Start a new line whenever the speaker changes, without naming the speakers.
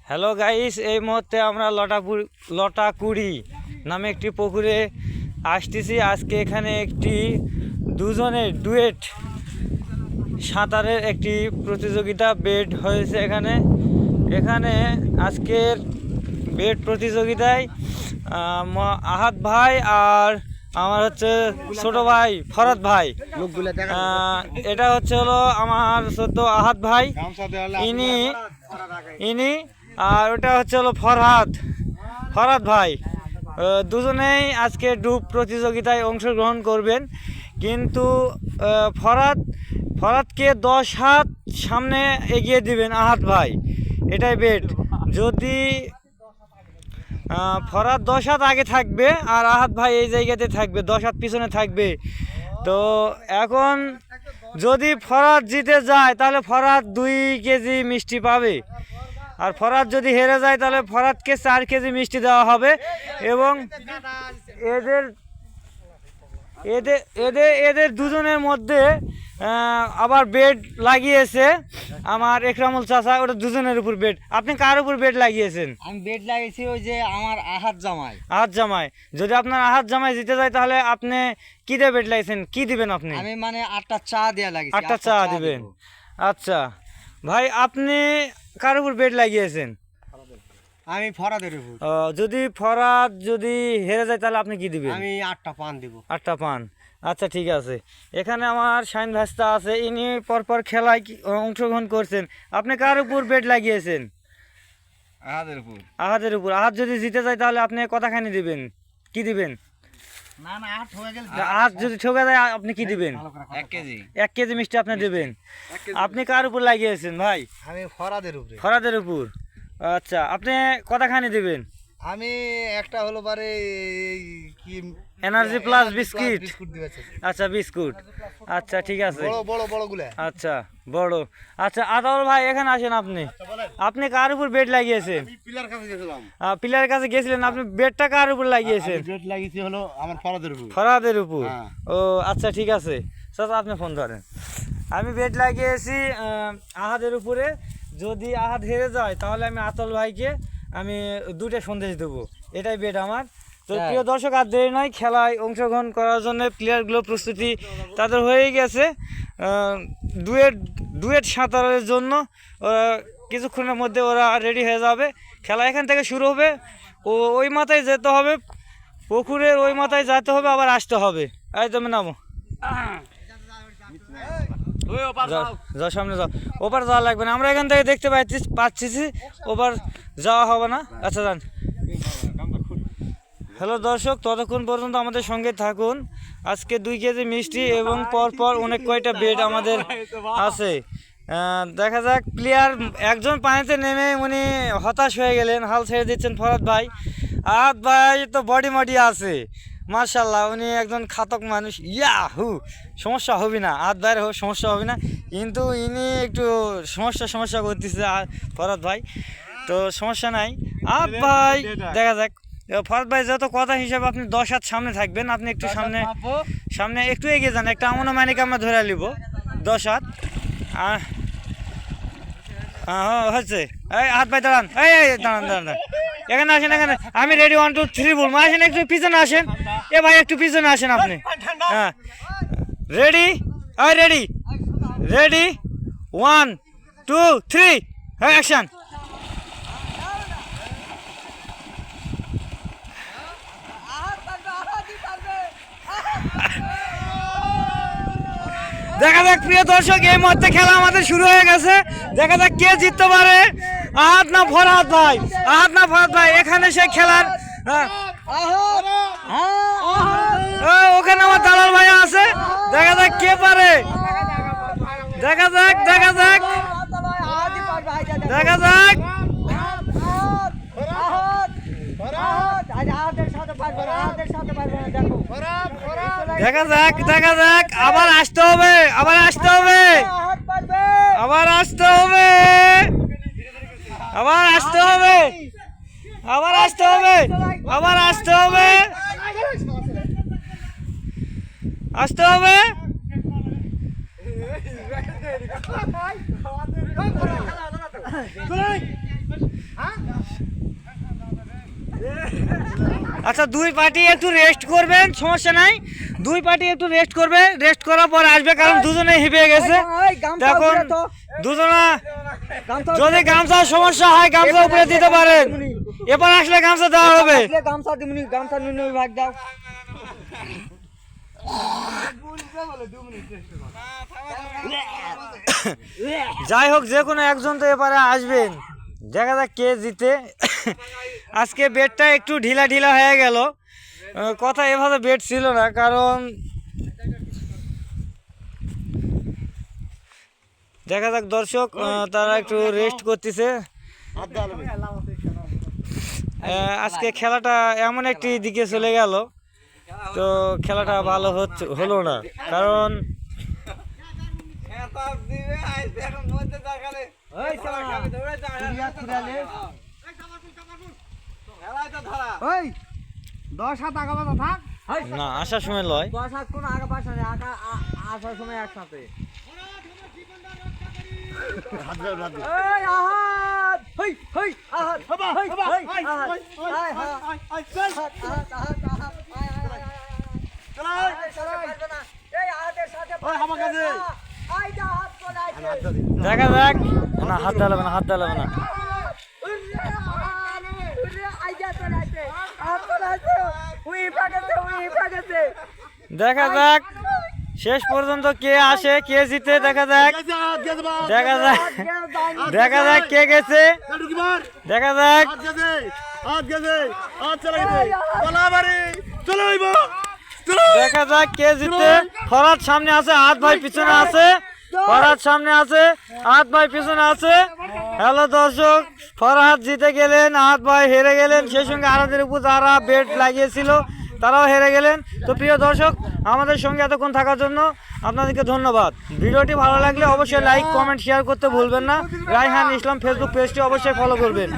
Hello guys, এই মুহূর্তে আমরা লটাকুড়ি নামে একটি পুকুরে আসতেছি। আজকে এখানে একটি দুজনের ডুয়েট সাঁতারের একটি প্রতিযোগিতা বেড হয়েছে। এখানে আজকের বেড প্রতিযোগিতায় আহাদ ভাই আর আমার হচ্ছে ছোট ভাই ফরাদ ভাই, এটা হলো আমার ছোট আহাদ ভাই, ইনি আর ওটা হলো ফরাদ ভাই। দুজনেই আজকে ডুব প্রতিযোগিতায় অংশগ্রহণ করবেন, কিন্তু ফরাদকে 10 হাত সামনে এগিয়ে দিবেন আহাদ ভাই, এটাই বেট। যদি ফরাদ 10 হাত আগে থাকবে আর আহাদ ভাই এই জায়গাতে থাকবে, 10 হাত পিছনে থাকবে। তো এখন যদি ফরাদ জিতে যায় তাহলে ফরাদ 2 কেজি মিষ্টি পাবে, আর ফরাদ যদি হেরে যায় তাহলে ফরাদকে 4 কেজি মিষ্টি দেওয়া হবে। এবং এদের দুজনের মধ্যে আবার বেড লাগিয়েছে আমার একরামুল চাচা, ওটা দুজনের উপর বেড। আপনি কার উপর বেড লাগিয়েছেন?
আমি বেড লাগিয়েছি ওই যে আমার আহাদ জামাই।
যদি আপনার আহাদ জামাই জিতে যায় তাহলে আপনি কি দিয়ে বেড লাগিয়েছেন, কি দিবেন আপনি?
আমি মানে 8টা চা দেয়া লাগিয়েছি।
8টা চা দিবেন। আচ্ছা ভাই, আপনি কার উপর বেড লাগিয়েছেন?
আমি ফরাদের উপর।
যদি ফরাদ হেরে যায় তাহলে আপনি কি দিবেন?
আমি 8টা পান দিব।
8টা পান, আচ্ছা ঠিক আছে। এখানে আমার শাইন ভাস্তা আছে, ইনি পরপর খেলায় অংশগ্রহণ করছেন। আপনি কার উপর বেড লাগিয়েছেন? আহাদের উপর। আহাদ যদি জিতে যায় তাহলে আপনি কতখানি দিবেন, কি দিবেন? আহাদ যদি ঠকে যায় আপনি কি দিবেন? 1 কেজি মিষ্টি আপনি দিবেন। আপনি কার উপর লাগিয়েছেন ভাই?
আমি
ফরাদের উপর। আচ্ছা, আপনি কতখানি দিবেন?
আমি একটা হলো পারে কি
এনার্জি প্লাস বিস্কিট।
দিবেছে।
আচ্ছা বিস্কুট, আচ্ছা ঠিক আছে।
বড় গুলা।
আচ্ছা বড়। আচ্ছা আতাউল ভাই, এখানে আসেন। আপনি কার উপর বেড লাগিয়েছেন? পিলারের কাছে গেছিলেন। আপনি বেডটা কার উপর লাগিয়েছেন?
বেড লাগিয়েছি হলো আমার
ফরাদের উপর। ও আচ্ছা ঠিক আছে চাচা, আপনি ফোন ধরেন। আমি বেড লাগিয়েছি আহাদের উপরে। যদি আহাদ হেরে যায় তাহলে আমি আতাউল ভাইকে 2টা সন্দেশ দেবো, এটাই বেড আমার। তো প্রিয় দর্শক, আর দেরি নয়, খেলায় অংশগ্রহণ করার জন্য প্লেয়ারগুলো প্রস্তুতি তাদের হয়ে গেছে। ডুয়েট সাঁতারের জন্য কিছুক্ষণের মধ্যে ওরা রেডি হয়ে যাবে। খেলা এখান থেকে শুরু হবে, ওই মাথায় যেতে হবে, পুকুরের ওই মাথায় যেতে হবে, আবার আসতে হবে। এই তুমি নামো, যাও সামনে যাও। ওপার যাওয়া লাগবে না, আমরা এখান থেকে দেখতে পাচ্ছি ওপার যাওয়া হবে না। আচ্ছা যান। হ্যালো দর্শক, ততক্ষণ পর্যন্ত আমাদের সঙ্গে থাকুন। আজকে 2 কেজি মিষ্টি এবং পরপর অনেক কয়টা বেড আমাদের আছে। দেখা যাক। প্লেয়ার একজন পানিতে নেমে উনি হতাশ হয়ে গেলেন, হাল ছেড়ে দিচ্ছেন ফরাদ ভাই। আহাদ ভাই তো বডি আছে মার্শাল্লাহ, উনি একজন খাতক মানুষ। সমস্যা হবে না, আহাদ ভাইয়ের সমস্যা হবে না, কিন্তু ইনি একটু সমস্যা করতেছে ফরাদ ভাই। তো সমস্যা নাই আহাদ ভাই, দেখা যাক। ফরাদ ভাই যত কথা হিসাবে আপনি 10 হাত সামনে থাকবেন, আপনি একটু সামনে একটু এগিয়ে যান, একটা অনুমানিক আমরা ধরে নিব 10 হাত। হচ্ছে। এই হাত ভাই দাঁড়ান, দাঁড়ান, এখানে আসেন, আমি রেডি 1 2 3 বলবো, আসেন একটু পিছনে আসেন। এ ভাই একটু পিছনে আসেন আপনি। হ্যাঁ রেডি 1 2 3 অ্যাকশন। দেখা যাক প্রিয় দর্শক, এই মুহূর্তে খেলা আমাদের শুরু হয়ে গেছে। দেখা যাক কে জিততে পারে, আহাদ না ফরাদ ভাই। এখানে সে খেলার ওখানে আমার দালাল ভাই আছে। দেখা যাক কে পারে, দেখা যাক। আবার আসতে হবে। আচ্ছা দুই পার্টি একটু রেস্ট করবেন, সমস্যা নাই। দুই পার্টি একটু রেস্ট করবে, রেস্ট করার পর আসবে, কারণ দুজনে হিপে গেছে। তখন দুজনা যদি গামছার সমস্যা হয় গামছা উপরে দিতে পারেন, এবার আসলে গামছা দেওয়া হবে।
গামছা দিমুনি, গামছা নুন ভাগ দাও।
যাই হোক, যে কোনো একজন তো এবারে আসবেন, দেখা যাক কে জিতে। আজকে বেডটা একটু ঢিলা ঢিলা হয়ে গেল, কথা এভাবে বেড ছিল না, কারণ দেখা যাক দর্শক তারা একটু রেস্ট করতেছে। আজকে খেলাটা এমন একটি দিকে চলে গেল, তো খেলাটা ভালো হলো না, কারণ না আসার সময় লয়।
আসার সময় একসাথে
দেখা যাক, না হাত দালাবে না, হাত দালাবে না। দেখা যাক শেষ পর্যন্ত কে আসে, কে জিতে। দেখা যাক, দেখা যাক, দেখা যাক কে গেছে, দেখা যাক। দেখা যাক কে জিতে। ফরহাদ সামনে আছে, হাত ভাই পিছনে আছে। ফরহাদ সামনে আছে, হাত ভাই পিছনে আছে। হ্যালো দর্শক, ফরহাদ জিতে গেলেন, হাত ভাই হেরে গেলেন। সেই সঙ্গে আরাদের উপর যারা বেট লাগিয়েছিল তারাও হেরে গেলেন। তো প্রিয় দর্শক, আমাদের সঙ্গে এতক্ষণ থাকার জন্য আপনাদেরকে ধন্যবাদ। ভিডিওটি ভালো লাগলে অবশ্যই লাইক, কমেন্ট, শেয়ার করতে ভুলবেন না। রায়হান ইসলাম ফেসবুক পেজটি অবশ্যই ফলো করবেন।